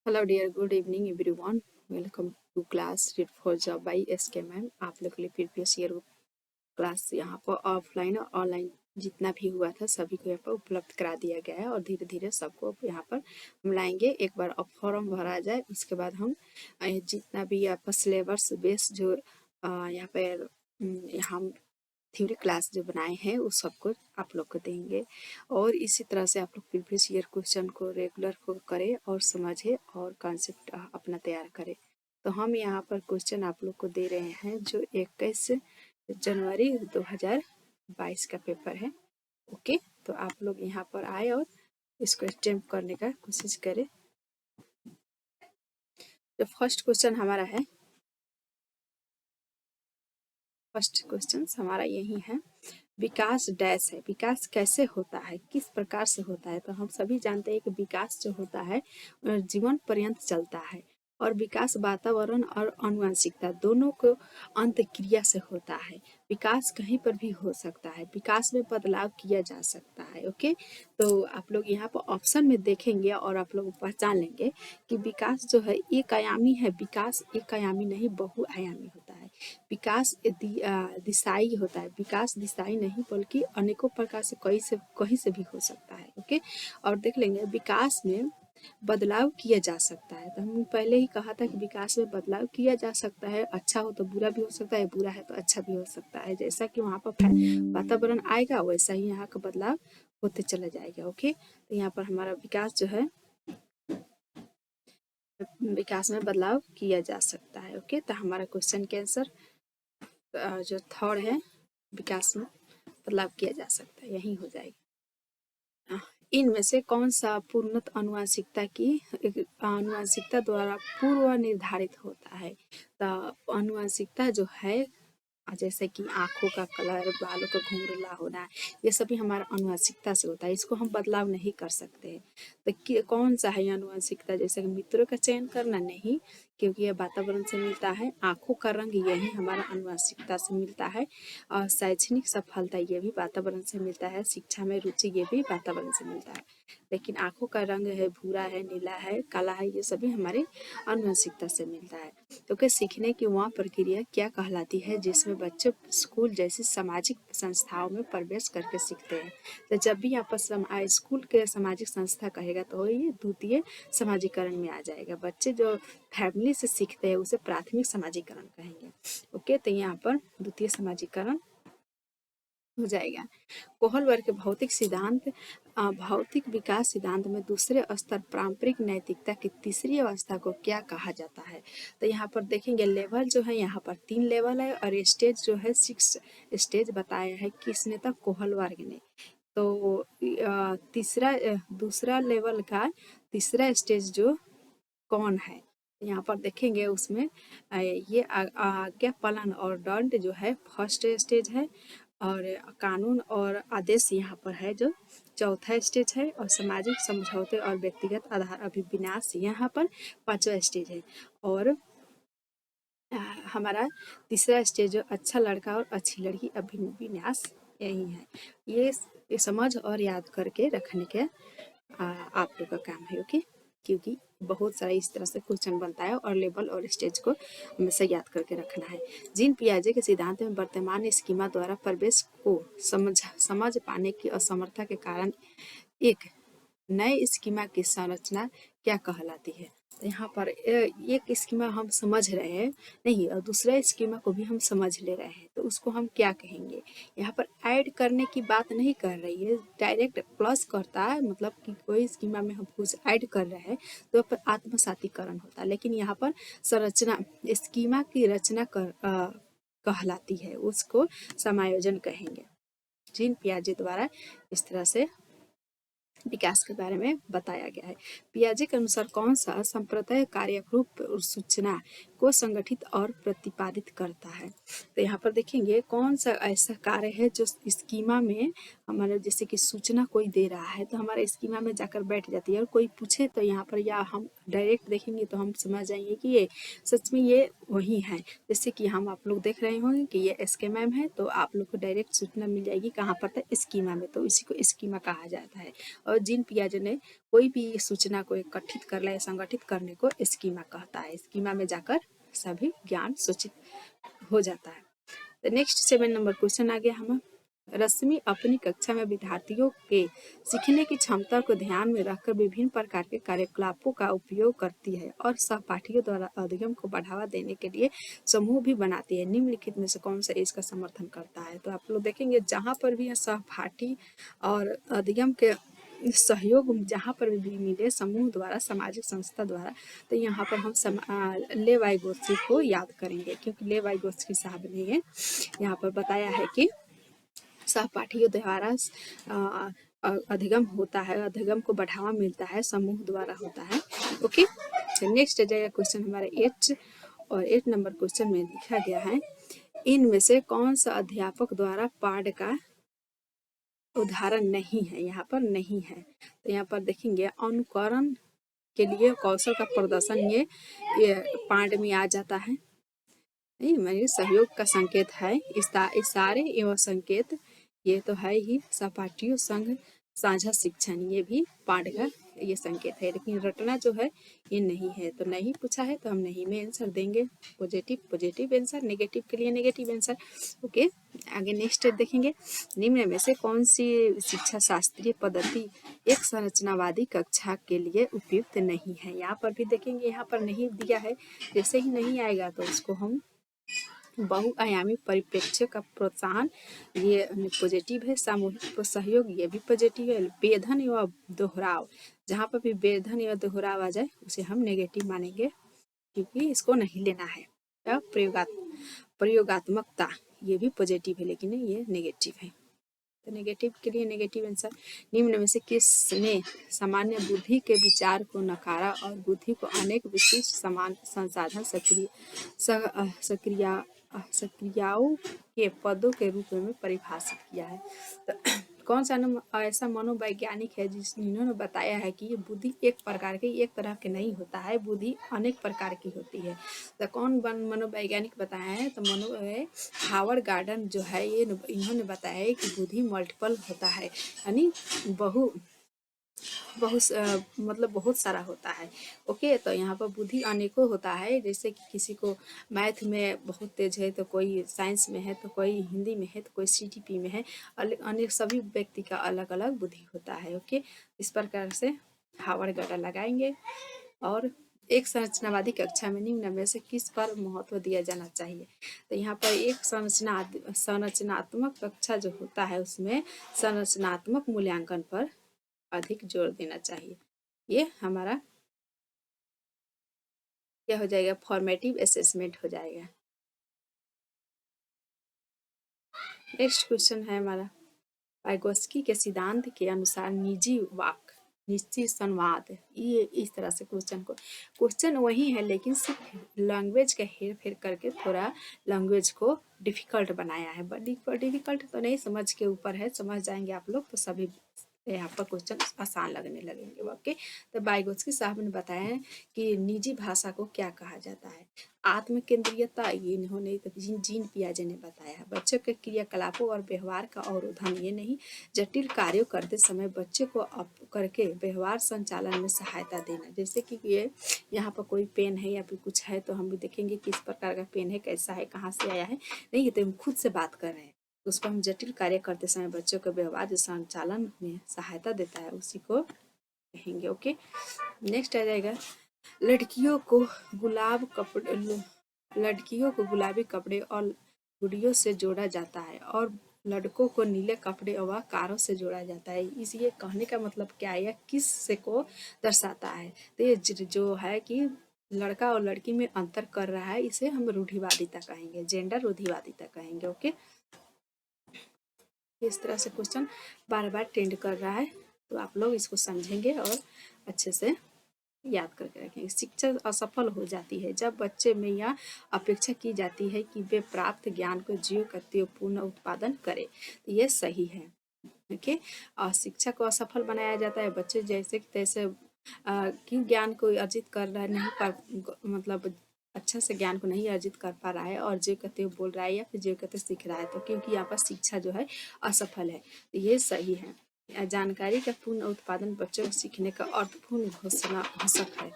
Hello dear, good evening everyone. Welcome to class read for job by SK ma'am. आप लोग के लिए previous year class यहाँ पर ऑफलाइन और ऑनलाइन जितना भी हुआ था सभी को यहाँ पर उपलब्ध करा दिया गया है और धीरे धीरे सबको यहाँ पर हम लाएंगे। एक बार अब फॉर्म भरा जाए उसके बाद हम जितना भी यहाँ पर सिलेबस बेस जो यहाँ पर हम थ्योरी क्लास जो बनाए हैं उस सबको आप लोग को देंगे और इसी तरह से आप लोग प्रीवियस ईयर क्वेश्चन को रेगुलर को करें और समझे और कॉन्सेप्ट अपना तैयार करें। तो हम यहाँ पर क्वेश्चन आप लोग को दे रहे हैं जो 21 जनवरी 2022 का पेपर है। ओके, तो आप लोग यहाँ पर आए और इसको अटेम्प्ट करने का कोशिश करें। जो फर्स्ट क्वेश्चन हमारा है, फर्स्ट क्वेश्चन हमारा यही है, विकास डैश है। विकास कैसे होता है, किस प्रकार से होता है? तो हम सभी जानते हैं कि विकास जो होता है जीवन पर्यंत चलता है और विकास वातावरण और आनुवंशिकता दोनों को अंत क्रिया से होता है। विकास कहीं पर भी हो सकता है, विकास में बदलाव किया जा सकता है। ओके, तो आप लोग यहाँ पर ऑप्शन में देखेंगे और आप लोग पहचान लेंगे कि विकास जो है एक आयामी है। विकास एक आयामी नहीं, बहुआयामी होता है। विकास दिशाई होता है। विकास दिशाई नहीं बल्कि अनेकों प्रकार से कहीं से भी हो सकता है। ओके, और देख लेंगे विकास में बदलाव किया जा सकता है। तो हम पहले ही कहा था कि विकास में बदलाव किया जा सकता है। अच्छा हो तो बुरा भी हो सकता है, बुरा है तो अच्छा भी हो सकता है। जैसा कि वहाँ पर वातावरण आएगा वैसा ही यहाँ का बदलाव होते चला जाएगा। ओके, तो यहाँ पर हमारा विकास जो है, विकास में बदलाव किया जा सकता है। ओके, तो हमारा क्वेश्चन के आंसर जो थर्ड है, विकास में बदलाव किया जा सकता है, यही हो जाएगा। इनमें से कौन सा पूर्णत आनुवंशिकता द्वारा पूर्व निर्धारित होता है? तो आनुवंशिकता जो है जैसे कि आँखों का कलर, बालों का घुंघरूला होना, ये सभी हमारा आनुवंशिकता से होता है। इसको हम बदलाव नहीं कर सकते हैं। तो कौन सा है आनुवंशिकता? जैसे कि मित्रों का चयन करना नहीं, क्योंकि यह वातावरण से मिलता है। आँखों का रंग यही हमारा आनुवंशिकता से मिलता है। और शैक्षणिक सफलता ये भी वातावरण से मिलता है। शिक्षा में रुचि ये भी वातावरण से मिलता है। लेकिन आँखों का रंग है, भूरा है, नीला है, काला है, ये सभी हमारी आनुवंशिकता से मिलता है। तो क्या सीखने की वह प्रक्रिया क्या कहलाती है जिसमें बच्चे स्कूल जैसी सामाजिक संस्थाओं में प्रवेश करके सीखते हैं? तो जब भी यहाँ पर स्कूल के सामाजिक संस्था कहेगा तो ये द्वितीय समाजीकरण में आ जाएगा। बच्चे जो फैमिली से सीखते हैं उसे प्राथमिक समाजीकरण कहेंगे। ओके, तो यहाँ पर द्वितीय समाजीकरण हो जाएगा। कोहलवर के भौतिक सिद्धांत, भौतिक विकास सिद्धांत में दूसरे स्तर पारंपरिक नैतिकता की तीसरी अवस्था को क्या कहा जाता है? तो यहाँ पर देखेंगे लेवल जो है, यहाँ पर 3 लेवल है और स्टेज जो है 6 स्टेज बताया है किसने? तो कोहलवर्ग ने। तो दूसरा लेवल का तीसरा स्टेज जो कौन है? यहाँ पर देखेंगे उसमें ये आज्ञा पालन और दंड जो है फर्स्ट स्टेज है और कानून और आदेश यहाँ पर है जो चौथा स्टेज है और सामाजिक समझौते और व्यक्तिगत आधार अभिविन्यास यहाँ पर पांचवा स्टेज है। और हमारा तीसरा स्टेज जो अच्छा लड़का और अच्छी लड़की अभिविन्यास यही है। ये समझ और याद करके रखने के आप लोग का काम है। ओके, क्योंकि बहुत सारा इस तरह से क्वेश्चन बनता है और लेवल और स्टेज को हमेशा याद करके रखना है। जीन पियाजे के सिद्धांत में वर्तमान स्कीमा द्वारा प्रवेश को समझ पाने की असमर्थता के कारण एक नए स्कीमा की संरचना क्या कहलाती है? तो यहाँ पर एक स्कीमा हम समझ रहे हैं नहीं और दूसरा स्कीमा को भी हम समझ ले रहे हैं, तो उसको हम क्या कहेंगे? यहाँ पर ऐड करने की बात नहीं कर रही है, डायरेक्ट प्लस करता है, मतलब कि कोई स्कीमा में हम कुछ ऐड कर रहे हैं तो पर आत्मसातीकरण होता है। लेकिन यहाँ पर संरचना, स्कीमा की रचना कहलाती है, उसको समायोजन कहेंगे। जीन पियाजे द्वारा इस तरह से विकास के बारे में बताया गया है। पियाजे के अनुसार कौन सा संप्रदाय कार्यरूप सूचना को संगठित और प्रतिपादित करता है। तो यहाँ पर देखेंगे कौन सा ऐसा कार्य है जो स्कीमा में हमारा जैसे कि सूचना कोई दे रहा है तो हमारे स्कीमा में जाकर बैठ जाती है, और कोई पूछे तो यहाँ पर या हम डायरेक्ट देखेंगे तो हम समझ जाएंगे कि ये सच में ये वही है। जैसे कि हम आप लोग देख रहे होंगे कि ये SKMM है, तो आप लोग को डायरेक्ट सूचना मिल जाएगी कहाँ पर था, स्कीमा में, तो इसी को स्कीमा कहा जाता है। और जिन पियाजे ने कोई भी सूचना को एकत्रित कर ले, संगठित करने को स्कीमा कहता है। स्कीमा में जाकर सभी ज्ञान सूचित हो जाता है। तो नेक्स्ट 7 नंबर क्वेश्चन आ गया हम। रश्मि अपनी कक्षा में विद्यार्थियों के सीखने की क्षमता को ध्यान में रखकर विभिन्न प्रकार के कार्यकलापों का उपयोग करती है और सहपाठियों द्वारा अधिगम को बढ़ावा देने के लिए समूह भी बनाती है। निम्नलिखित में से कौन सा इसका समर्थन करता है? तो आप लोग देखेंगे जहाँ पर भी सहपाठी और अधिगम के सहयोग जहाँ पर भी मिले समूह द्वारा, सामाजिक संस्था द्वारा, तो यहाँ पर हम ले वाइगोत्स्की को याद करेंगे, क्योंकि ले वाइगोत्स्की साहब ने ये यहाँ पर बताया है कि सहपाठियों द्वारा अधिगम होता है, अधिगम को बढ़ावा मिलता है, समूह द्वारा होता है। ओके, तो नेक्स्ट आ जाएगा क्वेश्चन हमारा 8, और 8 नंबर क्वेश्चन में लिखा गया है इनमें से कौन सा अध्यापक द्वारा पाठ का उदाहरण नहीं है? यहाँ पर नहीं है, तो यहाँ पर देखेंगे अनुकरण के लिए कौशल का प्रदर्शन ये पाठ में आ जाता है। नहीं, मेरे सहयोग का संकेत है, इशारे एवं संकेत ये तो है ही। सहपाठियों संग साझा शिक्षण ये भी पाठ का ये संकेत है, लेकिन रटना जो है ये नहीं है। तो नहीं पूछा है तो हम नहीं में आंसर देंगे। पॉजिटिव आंसर, नेगेटिव के लिए नेगेटिव आंसर। ओके, आगे नेक्स्ट देखेंगे निम्न में से कौन सी शिक्षा शास्त्रीय पद्धति एक संरचनावादी कक्षा के लिए उपयुक्त नहीं है? यहाँ पर भी देखेंगे, यहाँ पर नहीं दिया है, जैसे ही नहीं आएगा तो उसको हम बहुआयामी परिप्रेक्ष्य का प्रोत्साहन ये पॉजिटिव है। सामूहिक सहयोग ये भी पॉजिटिव है। वेधन एवं दोहराव, जहाँ पर भी वेधन एवं दोहराव आ जाए उसे हम नेगेटिव मानेंगे, क्योंकि इसको नहीं लेना है। प्रयोगात्मकता ये भी पॉजिटिव है, लेकिन ये नेगेटिव है, तो नेगेटिव के लिए नेगेटिव आंसर। निम्न में से किसने सामान्य बुद्धि के विचार को नकारा और बुद्धि को अनेक विशिष्ट समान संसाधन सक्रियाओं के पदों के रूप में परिभाषित किया है? तो कौन सा ऐसा मनोवैज्ञानिक है जिन्होंने बताया है कि ये बुद्धि एक प्रकार की, एक तरह के नहीं होता है, बुद्धि अनेक प्रकार की होती है? तो कौन मनोवैज्ञानिक बताया है? तो हावर्ड गार्डन जो है ये इन्होंने बताया है कि बुद्धि मल्टीपल होता है, यानी मतलब बहुत सारा होता है। ओके, तो यहाँ पर बुद्धि अनेकों होता है, जैसे कि किसी को मैथ में बहुत तेज है, तो कोई साइंस में है, तो कोई हिंदी में है, तो कोई CTP में है। अनेक सभी व्यक्ति का अलग अलग बुद्धि होता है। ओके, इस प्रकार से हावर्ड गार्डन लगाएंगे। और एक संरचनावादी कक्षा में निम्न में से किस पर महत्व दिया जाना चाहिए? तो यहाँ पर एक संरचनात्मक कक्षा जो होता है उसमें संरचनात्मक मूल्यांकन पर अधिक जोर देना चाहिए। ये हमारा क्या हो जाएगा? फॉर्मेटिव असेसमेंट हो जाएगा। नेक्स्ट क्वेश्चन है हमारा वाइगोत्स्की के सिद्धांत के अनुसार निजी वाक निश्चित संवाद, ये इस तरह से क्वेश्चन वही है, लेकिन सिर्फ लैंग्वेज का हेर फेर करके थोड़ा लैंग्वेज को डिफिकल्ट बनाया है। डिफिकल्ट तो नहीं, समझ के ऊपर है, समझ जाएंगे आप लोग तो सभी यहाँ पर क्वेश्चन आसान लगने लगेंगे। ओके, तो वाइगोत्स्की साहब ने बताया है कि निजी भाषा को क्या कहा जाता है? आत्म केंद्रीयता, ये इन्होंने तो जीन पियाजे ने बताया है। बच्चों के क्रियाकलापों और व्यवहार का अवरोधन, ये नहीं, जटिल कार्यों करते समय बच्चे को अप करके व्यवहार संचालन में सहायता देना। जैसे कि ये यहाँ पर कोई पेन है या फिर कुछ है, तो हम भी देखेंगे किस प्रकार का पेन है, कैसा है, कहाँ से आया है, नहीं तो हम खुद से बात कर रहे हैं, उसको हम जटिल कार्य करते समय बच्चों के व्यवहार जो संचालन में सहायता देता है उसी को कहेंगे। ओके, नेक्स्ट आ जाएगा लड़कियों को गुलाबी कपड़े और गुड़ियों से जोड़ा जाता है और लड़कों को नीले कपड़े व कारों से जोड़ा जाता है। इस ये कहने का मतलब क्या है, या किस से को दर्शाता है? तो ये जो है कि लड़का और लड़की में अंतर कर रहा है, इसे हम रूढ़िवादिता कहेंगे, जेंडर रूढ़िवादिता कहेंगे। ओके, इस तरह से क्वेश्चन बार बार ट्रेंड कर रहा है, तो आप लोग इसको समझेंगे और अच्छे से याद करके रखें। शिक्षा असफल हो जाती है जब बच्चे में यह अपेक्षा की जाती है कि वे प्राप्त ज्ञान को जीव करते हुए पुनः उत्पादन करें। तो ये सही है। ओके। और शिक्षा को असफल बनाया जाता है, बच्चे जैसे तैसे क्यों ज्ञान को अर्जित कर रहा है, नहीं कर मतलब अच्छा से ज्ञान को नहीं अर्जित कर पा रहा है और जो कहते हो बोल रहा है या फिर जो कहते सीख रहा है, तो क्योंकि यहाँ पर शिक्षा जो है असफल है। तो ये सही है। जानकारी का पूर्ण उत्पादन बच्चों को सीखने का अर्थपूर्ण घोषणा घोषक है।